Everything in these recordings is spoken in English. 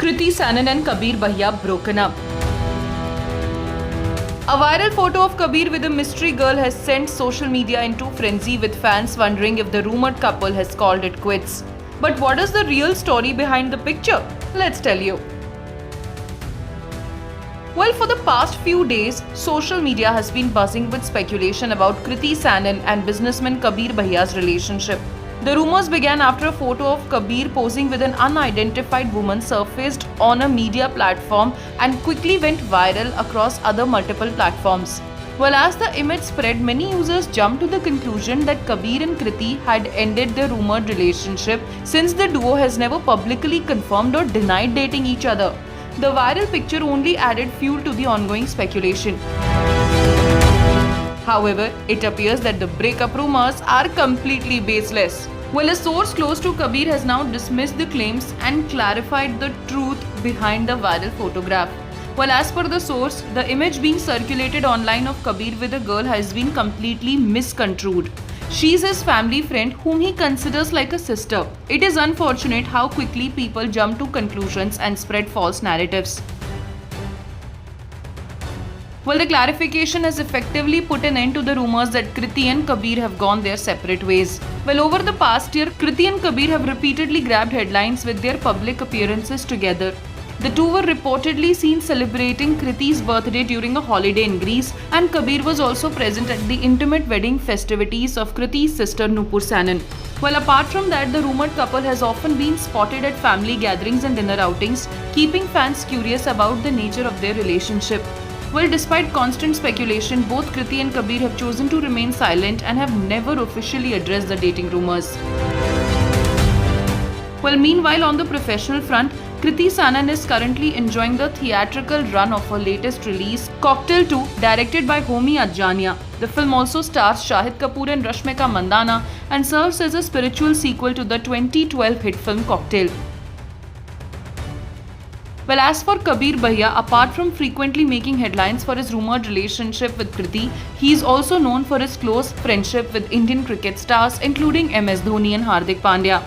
Kriti Sanon and Kabir Bhaiya broken up. A viral photo of Kabir with a mystery girl has sent social media into frenzy, with fans wondering if the rumored couple has called it quits. But what is the real story behind the picture? Let's tell you. Well, for the past few days, social media has been buzzing with speculation about Kriti Sanon and businessman Kabir Bhaiya's relationship. The rumors began after a photo of Kabir posing with an unidentified woman surfaced on a media platform and quickly went viral across other multiple platforms. Well, as the image spread, many users jumped to the conclusion that Kabir and Kriti had ended their rumored relationship, since the duo has never publicly confirmed or denied dating each other. The viral picture only added fuel to the ongoing speculation. However, it appears that the breakup rumors are completely baseless. Well, a source close to Kabir has now dismissed the claims and clarified the truth behind the viral photograph. Well, as per the source, the image being circulated online of Kabir with a girl has been completely misconstrued. She is his family friend whom he considers like a sister. It is unfortunate how quickly people jump to conclusions and spread false narratives. Well, the clarification has effectively put an end to the rumors that Kriti and Kabir have gone their separate ways. Well, over the past year, Kriti and Kabir have repeatedly grabbed headlines with their public appearances together. The two were reportedly seen celebrating Kriti's birthday during a holiday in Greece, and Kabir was also present at the intimate wedding festivities of Kriti's sister Nupur Sanon. Well, apart from that, the rumored couple has often been spotted at family gatherings and dinner outings, keeping fans curious about the nature of their relationship. Well, despite constant speculation, both Kriti and Kabir have chosen to remain silent and have never officially addressed the dating rumors. Well, meanwhile, on the professional front, Kriti Sanon is currently enjoying the theatrical run of her latest release, Cocktail 2, directed by Homi Adjania. The film also stars Shahid Kapoor and Rashmika Mandanna and serves as a spiritual sequel to the 2012 hit film Cocktail. Well, as for Kabir Bhaiya, apart from frequently making headlines for his rumored relationship with Kriti, he is also known for his close friendship with Indian cricket stars including MS Dhoni and Hardik Pandya.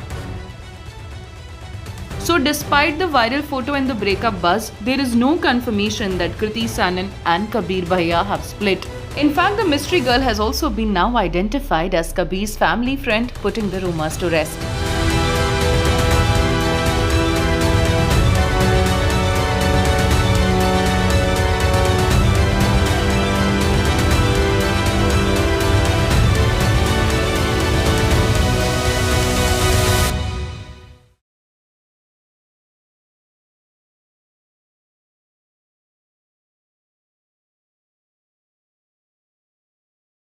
So, despite the viral photo and the breakup buzz, there is no confirmation that Kriti Sanon and Kabir Bhaiya have split. In fact, the mystery girl has also been now identified as Kabir's family friend, putting the rumors to rest.